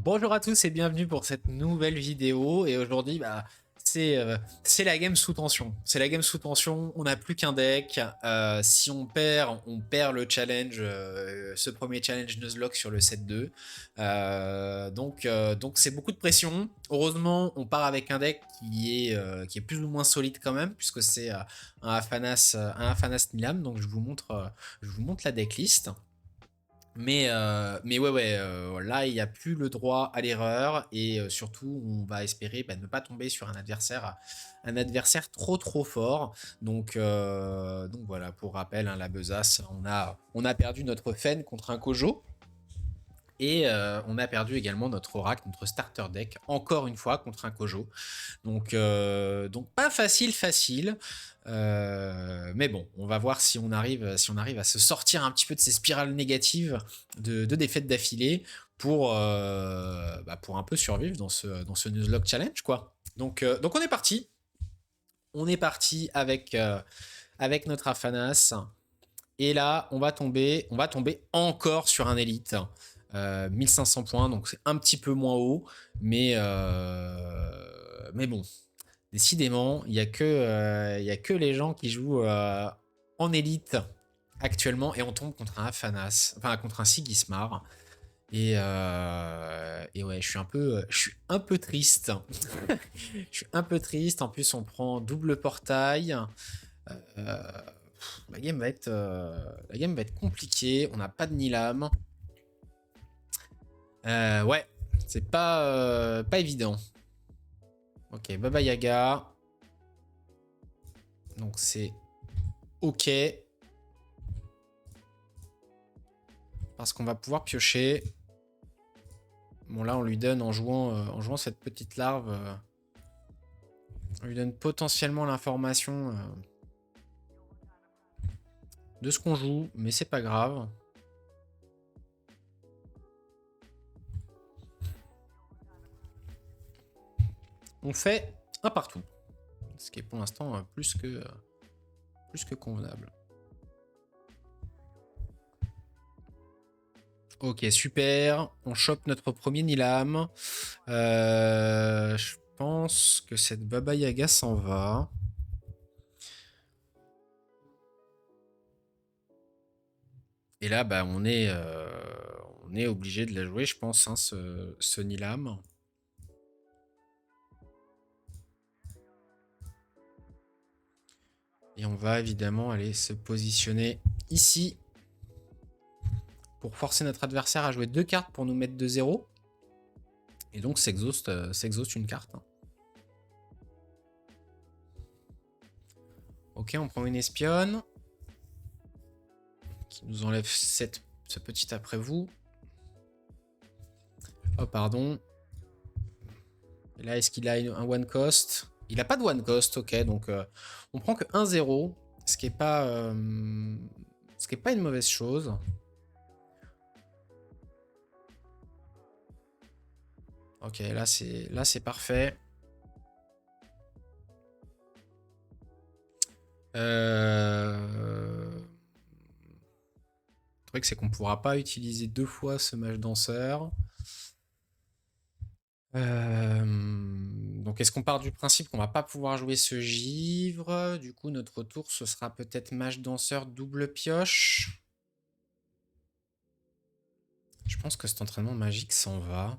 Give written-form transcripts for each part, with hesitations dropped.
Bonjour à tous et bienvenue pour cette nouvelle vidéo. Et aujourd'hui, c'est la game sous tension. C'est la game sous tension. On n'a plus qu'un deck. Si on perd le challenge. Ce premier challenge Nuzlocke sur le 7-2. Donc c'est beaucoup de pression. Heureusement, on part avec un deck qui est plus ou moins solide quand même, puisque c'est un Afanas Nilam. Donc je vous montre la decklist. Mais ouais, là, il n'y a plus le droit à l'erreur et surtout, on va espérer ne pas tomber sur un adversaire trop fort. Donc voilà, pour rappel, hein, la besace, on a perdu notre Fen contre un Kojo. Et on a perdu également notre Oracle, notre starter deck, encore une fois contre un Kojo. Donc pas facile. Mais bon, on va voir si on arrive à se sortir un petit peu de ces spirales négatives de défaites d'affilée pour un peu survivre dans ce Nuzlocke Challenge, quoi. Donc on est parti. On est parti avec notre Afanas. Et là, on va tomber encore sur un élite. 1500 points, donc c'est un petit peu moins haut. Mais bon, décidément, il y a que les gens qui jouent en élite actuellement. Et on tombe contre un Afanas, enfin contre un Sigismar. Et ouais, je suis un peu triste. Je suis un peu triste. En plus, on prend double portail. Euh, la game va être compliquée. On n'a pas de Nilam. Ouais, c'est pas évident. Ok, Baba Yaga. Donc c'est ok. Parce qu'on va pouvoir piocher. Bon là on lui donne en jouant cette petite larve. On lui donne potentiellement l'information de ce qu'on joue, mais c'est pas grave. On fait un partout. Ce qui est pour l'instant plus que convenable. Ok, super. On chope notre premier Nilam. Je pense que cette Baba Yaga s'en va. Et là, on est obligé de la jouer, je pense, hein, ce Nilam. Et on va évidemment aller se positionner ici pour forcer notre adversaire à jouer 2 cartes pour nous mettre de 0. Et donc s'exhauste une carte. Hein. Ok, on prend une espionne qui nous enlève ce petit après vous. Oh, pardon. Et là, est-ce qu'il a un one cost? Il n'a pas de one cost, ok. Donc, on prend que 1-0, ce qui est pas une mauvaise chose. Ok, là c'est parfait. Le truc c'est qu'on pourra pas utiliser 2 fois ce mage danseur. Donc est-ce qu'on part du principe qu'on va pas pouvoir jouer ce givre? Du coup notre tour ce sera peut-être mage danseur double pioche. Je pense que cet entraînement magique s'en va.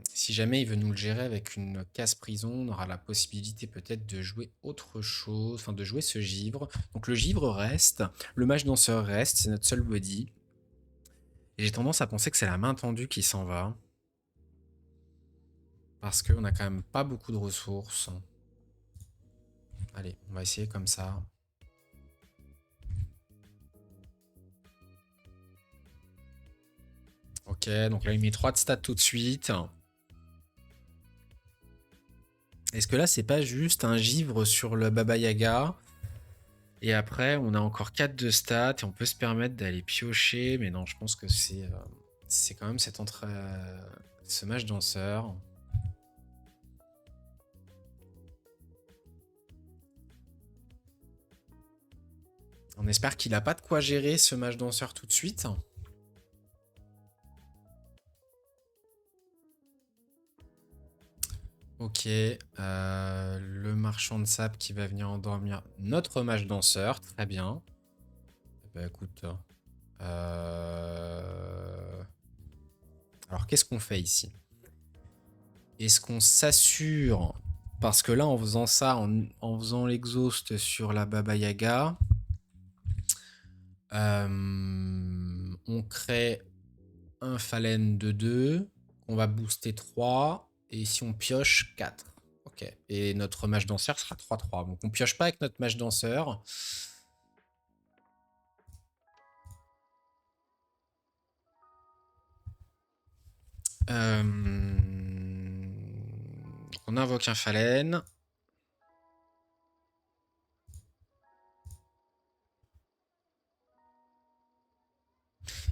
Si jamais il veut nous le gérer avec une case prison, on aura la possibilité peut-être de jouer autre chose, enfin de jouer ce givre. Donc le givre reste, le mage danseur reste, c'est notre seul body. Et j'ai tendance à penser que c'est la main tendue qui s'en va. Parce qu'on a quand même pas beaucoup de ressources. Allez, on va essayer comme ça. Ok, donc là il met 3 de stats tout de suite. Est-ce que là c'est pas juste un givre sur le Baba Yaga? Et après on a encore 4 de stats et on peut se permettre d'aller piocher. Mais non, je pense que c'est quand même ce mage danseur. On espère qu'il a pas de quoi gérer ce mage danseur tout de suite. Ok, le marchand de sable qui va venir endormir notre mage danseur, très bien. Bah écoute, alors qu'est-ce qu'on fait ici? Est-ce qu'on s'assure, parce que là en faisant ça, en faisant l'exhaust sur la Baba Yaga, on crée un phalène de 2, on va booster 3, et si on pioche 4. Ok, et notre mage danseur sera 3-3. Donc on pioche pas avec notre mage danseur. On invoque un phalène.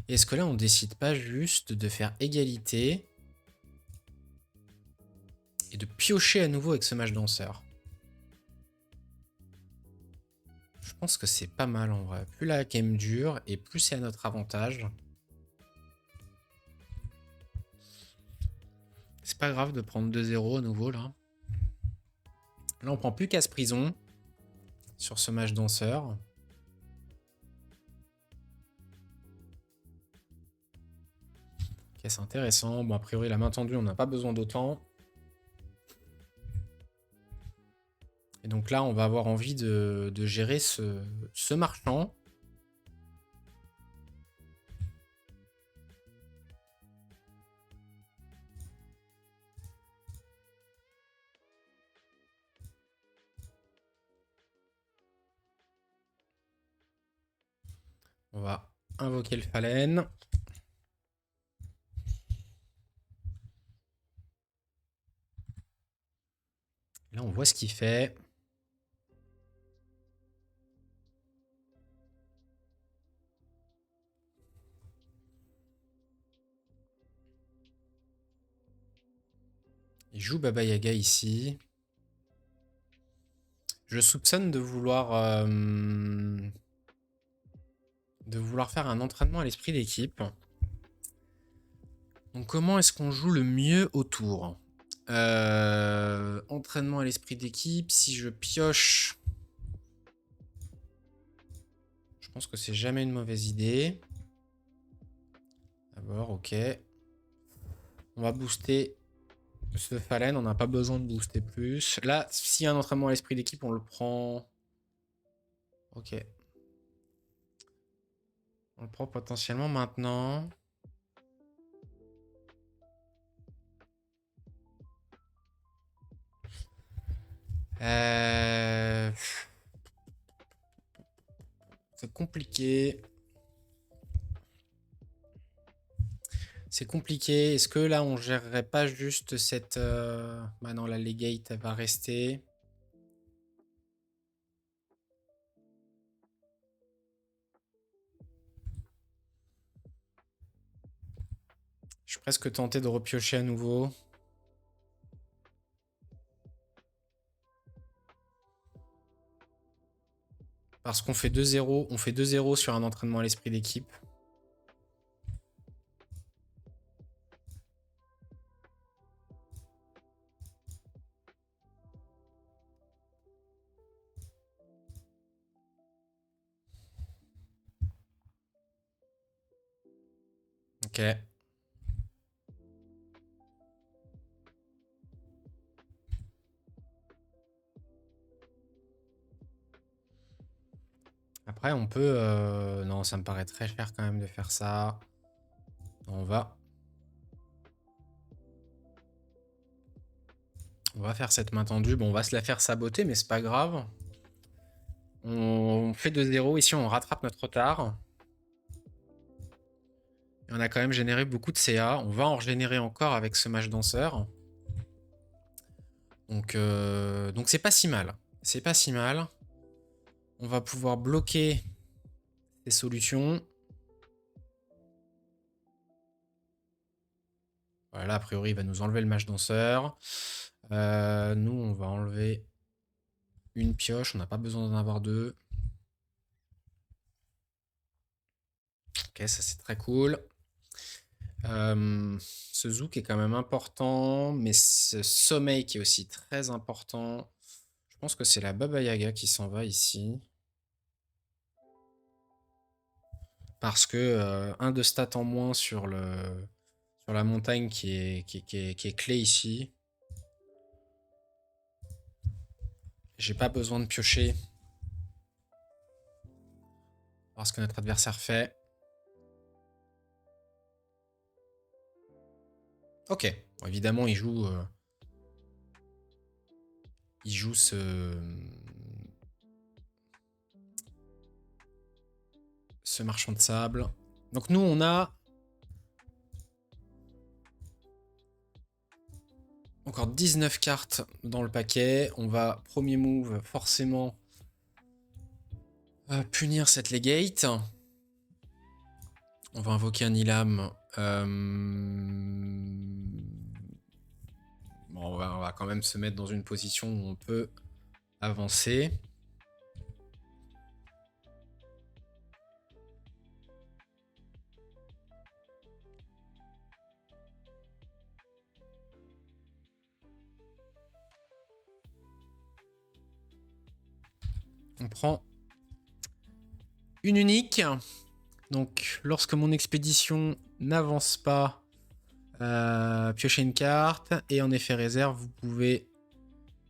Est-ce que là on décide pas juste de faire égalité et de piocher à nouveau avec ce mage danseur? Je pense que c'est pas mal en vrai. Plus la game dure et plus c'est à notre avantage. C'est pas grave de prendre 2-0 à nouveau là. Là on prend plus casse prison sur ce mage danseur. Ok, c'est intéressant. Bon, a priori la main tendue on n'a pas besoin d'autant. Et donc là on va avoir envie de gérer ce marchand. On va invoquer le phalène. Là, on voit ce qu'il fait. Il joue Baba Yaga ici. Je soupçonne de vouloir faire un entraînement à l'esprit d'équipe. Donc comment est-ce qu'on joue le mieux autour? Entraînement à l'esprit d'équipe. Si je pioche, je pense que c'est jamais une mauvaise idée. D'abord, ok. On va booster ce phalène. On n'a pas besoin de booster plus. Là, s'il y a un entraînement à l'esprit d'équipe, on le prend. Ok. On le prend potentiellement maintenant. C'est compliqué. C'est compliqué. Est-ce que là, on gérerait pas juste cette... Bah non, la legate, elle va rester. Je suis presque tenté de repiocher à nouveau. Parce qu'on fait 2-0. On fait 2-0 sur un entraînement à l'esprit d'équipe. Ok. Après, on peut... Non, ça me paraît très cher quand même de faire ça. On va... On va faire cette main tendue. Bon, on va se la faire saboter, mais c'est pas grave. On fait 2-0. Ici, on rattrape notre retard. Et on a quand même généré beaucoup de CA. On va en régénérer encore avec ce mage danseur. Donc c'est pas si mal. C'est pas si mal. On va pouvoir bloquer ces solutions. Voilà, a priori, il va nous enlever le mage danseur. Nous, on va enlever une pioche. On n'a pas besoin d'en avoir deux. Ok, ça c'est très cool. Ce zouk est quand même important, mais ce sommeil qui est aussi très important. Je pense que c'est la Baba Yaga qui s'en va ici. Parce que un de stats en moins sur la montagne qui est clé ici. J'ai pas besoin de piocher. Voir ce que notre adversaire fait. Ok. Bon, évidemment, il joue ce marchand de sable. Donc nous, on a encore 19 cartes dans le paquet. On va, premier move, forcément, punir cette legate. On va invoquer un Ilam. Bon, on va quand même se mettre dans une position où on peut avancer. On prend une unique. Donc, lorsque mon expédition n'avance pas, piochez une carte. Et en effet réserve, vous pouvez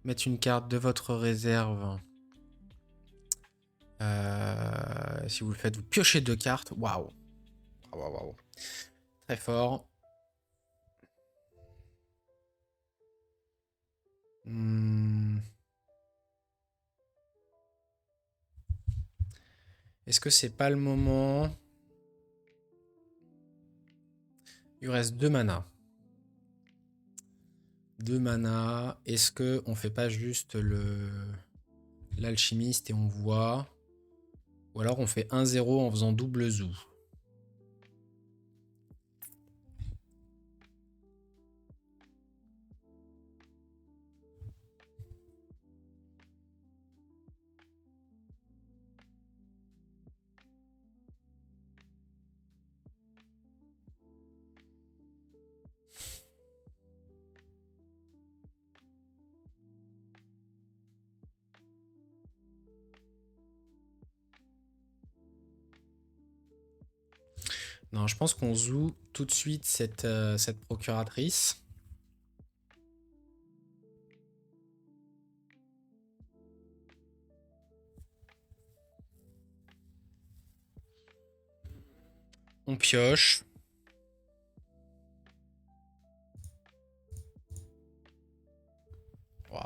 mettre une carte de votre réserve. Si vous le faites, vous piochez 2 cartes. Waouh. Waouh. Très fort. Est-ce que c'est pas le moment? Il reste 2 mana. 2 mana. Est-ce que on fait pas juste l'alchimiste et on voit? Ou alors on fait 1-0 en faisant double zoo. Non, je pense qu'on zoo tout de suite cette procuratrice. On pioche. Wow.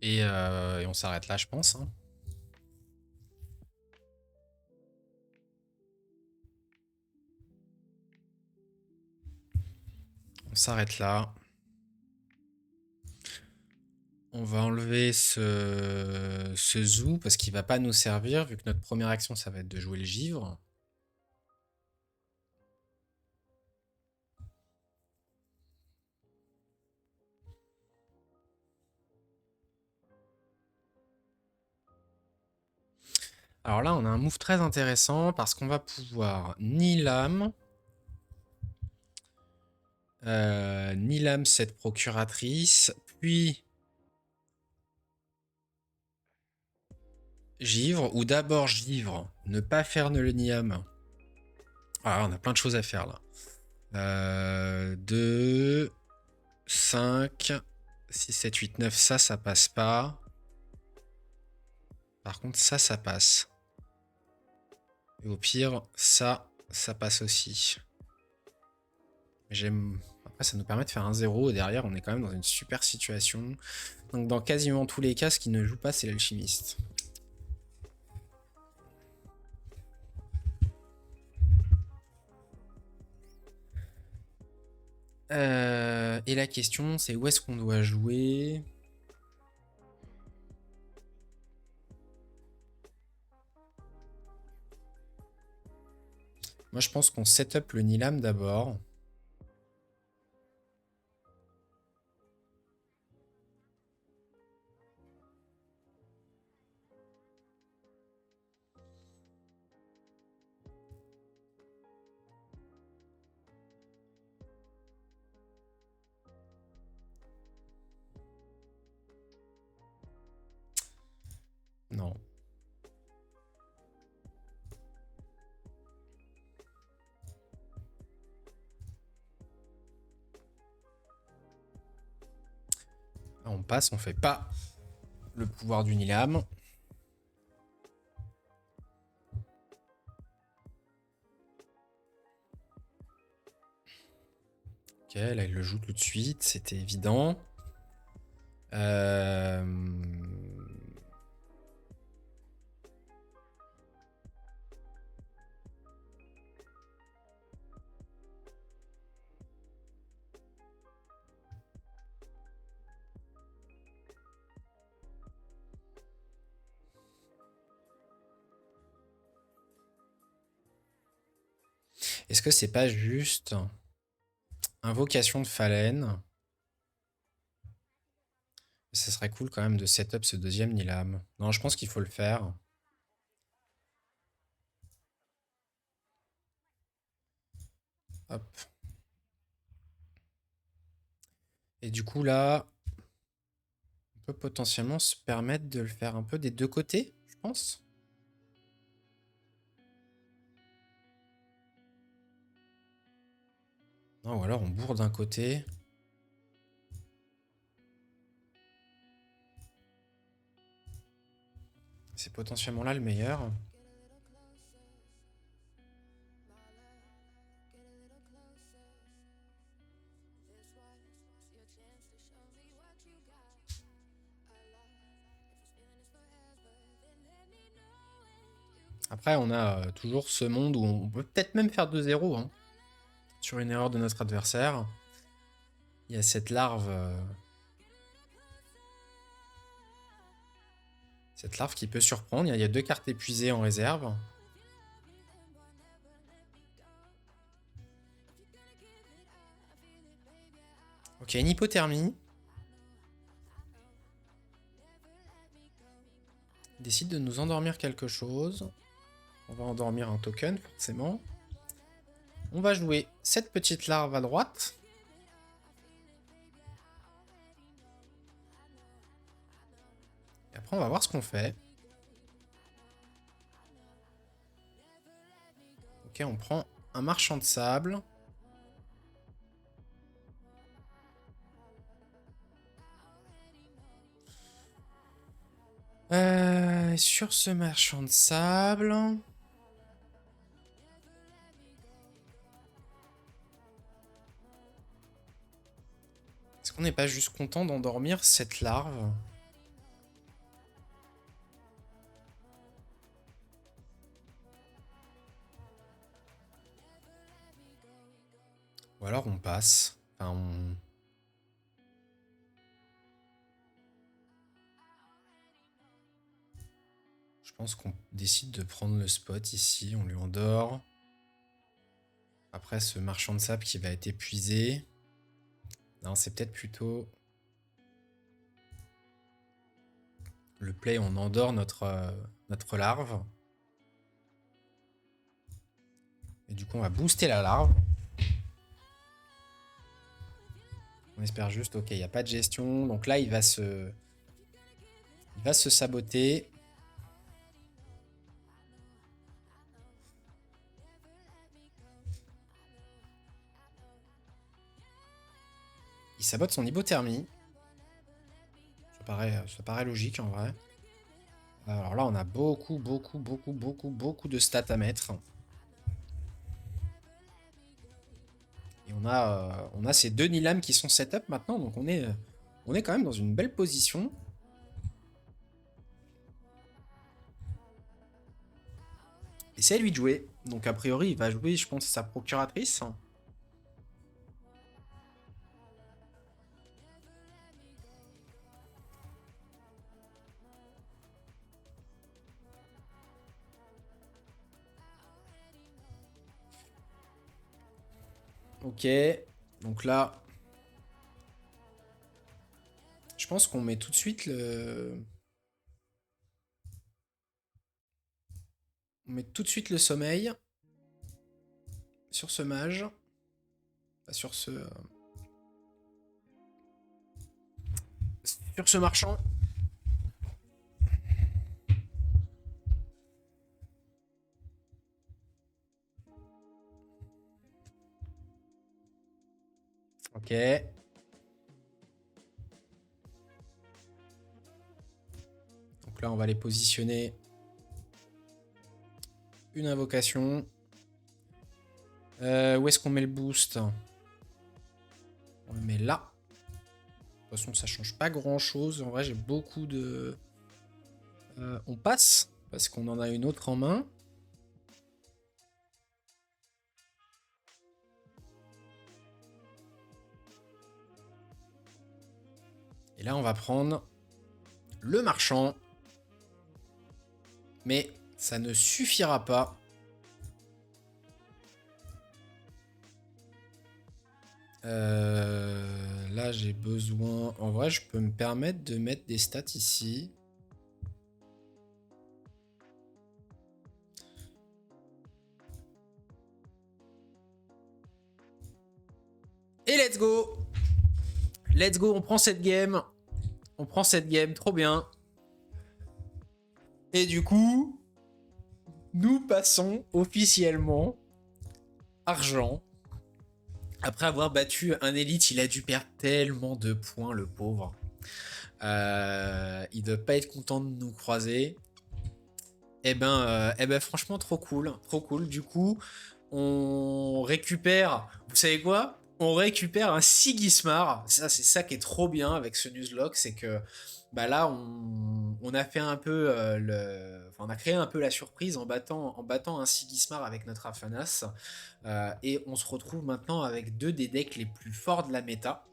Et on s'arrête là, je pense. Hein. On s'arrête là. On va enlever ce zoo parce qu'il va pas nous servir vu que notre première action ça va être de jouer le givre. Alors là on a un move très intéressant parce qu'on va pouvoir ni l'âme cette procuratrice, puis givre ou d'abord givre, ne pas faire le niam. Ah, on a plein de choses à faire là. 2, 5, 6, 7, 8, 9, ça passe pas. Par contre, ça passe. Et au pire, ça passe aussi. J'aime. Après, ça nous permet de faire un 0 et derrière, on est quand même dans une super situation. Donc, dans quasiment tous les cas, ce qui ne joue pas, c'est l'alchimiste. Et la question, c'est où est-ce qu'on doit jouer? Moi, je pense qu'on set up le Nilam d'abord. Non. Ah, on passe, on fait pas le pouvoir du Nilam. Ok, là il le joue tout de suite, c'était évident. Est-ce que c'est pas juste invocation de Fallen? Ce serait cool quand même de setup ce deuxième Nilam. Non, je pense qu'il faut le faire. Hop. Et du coup là, on peut potentiellement se permettre de le faire un peu des deux côtés, je pense. Non, ou alors on bourre d'un côté. C'est potentiellement là le meilleur. Après, on a toujours ce monde où on peut peut-être même faire 2-0 hein, sur une erreur de notre adversaire. Il y a cette larve. Cette larve qui peut surprendre. Il y a 2 cartes épuisées en réserve. Ok, une hypothermie. Il décide de nous endormir quelque chose. On va endormir un token, forcément. On va jouer cette petite larve à droite. Et après, on va voir ce qu'on fait. Ok, on prend un marchand de sable. Sur ce marchand de sable... Est-ce qu'on n'est pas juste content d'endormir cette larve? Ou alors on passe. Enfin, on... Je pense qu'on décide de prendre le spot ici. On lui endort. Après ce marchand de sable qui va être épuisé. Non, c'est peut-être plutôt... Le play, on endort notre larve. Et du coup, on va booster la larve. On espère juste, ok, il n'y a pas de gestion. Donc là, il va se saboter. Il sabote son hypothermie. Ça paraît logique en vrai. Alors là, on a beaucoup de stats à mettre. Et on a ces 2 Nilam qui sont setup maintenant, donc on est quand même dans une belle position. Et c'est à lui de jouer. Donc a priori, il va jouer, je pense, sa procuratrice. Ok, donc là, je pense qu'on met tout de suite le... On met tout de suite le sommeil sur ce mage. Enfin, sur ce marchand. Ok. Donc là, on va les positionner. Une invocation. Où est-ce qu'on met le boost? On le met là. De toute façon, ça change pas grand-chose. En vrai, j'ai beaucoup de... on passe, parce qu'on en a une autre en main. Et là, on va prendre le marchand. Mais ça ne suffira pas. Là, j'ai besoin... En vrai, je peux me permettre de mettre des stats ici. Et let's go! Let's go, on prend cette game. On prend cette game, trop bien. Et du coup, nous passons officiellement argent. Après avoir battu un élite, il a dû perdre tellement de points, le pauvre. Il doit pas être content de nous croiser. Eh ben, franchement, trop cool. Trop cool. Du coup, on récupère... Vous savez quoi? On récupère un Sigismar. Ça, c'est ça qui est trop bien avec ce newslock, c'est que bah là, on a fait un peu enfin, on a créé un peu la surprise en battant un Sigismar avec notre Afanas. Et on se retrouve maintenant avec deux des decks les plus forts de la méta.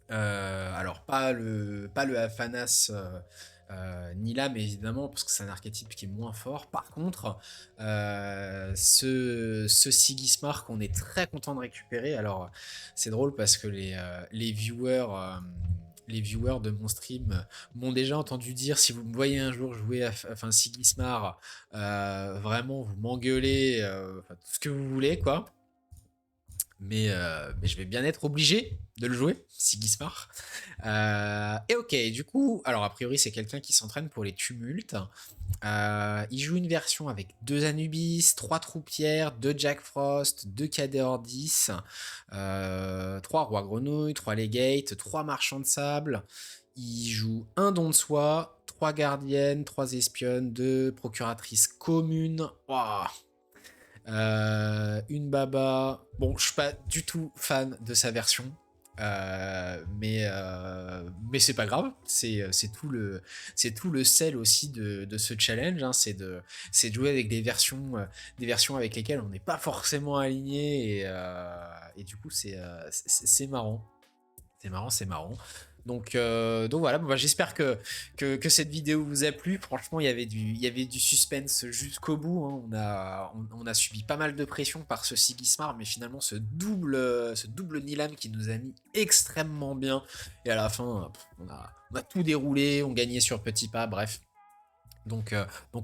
Alors pas le Afanas ni là, mais évidemment, parce que c'est un archétype qui est moins fort. Par contre, ce Sigismar qu'on est très content de récupérer. Alors, c'est drôle parce que les viewers de mon stream m'ont déjà entendu dire si vous me voyez un jour jouer enfin Sigismar, vraiment vous m'engueulez, enfin, tout ce que vous voulez, quoi. Mais je vais bien être obligé de le jouer, Sigismar. Et ok, du coup, alors a priori c'est quelqu'un qui s'entraîne pour les tumultes. Il joue une version avec 2 Anubis, 3 Troupières, 2 Jack Frost, 2 Cador 10, 3 Rois Grenouilles, 3 Legate, 3 Marchands de Sable. Il joue un Don de Soi, 3 Gardiennes, 3 Espionnes, 2 Procuratrices communes. Wow. Une Baba. Bon, je suis pas du tout fan de sa version. Mais c'est pas grave, c'est tout le sel aussi de ce challenge, hein, c'est de jouer avec des versions avec lesquelles on n'est pas forcément aligné et du coup c'est marrant. C'est marrant, c'est marrant. Donc voilà, bah, j'espère que cette vidéo vous a plu. Franchement, il y avait du suspense jusqu'au bout, hein. On a subi pas mal de pression par ce Sigismar, mais finalement, ce double Nilam qui nous a mis extrêmement bien. Et à la fin, on a tout déroulé, on gagnait sur petits pas, bref. Donc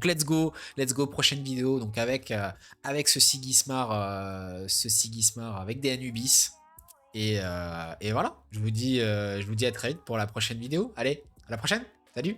let's go, prochaine vidéo. Donc avec ce Sigismar avec des Anubis. Et voilà, je vous dis à très vite pour la prochaine vidéo. Allez, à la prochaine, salut!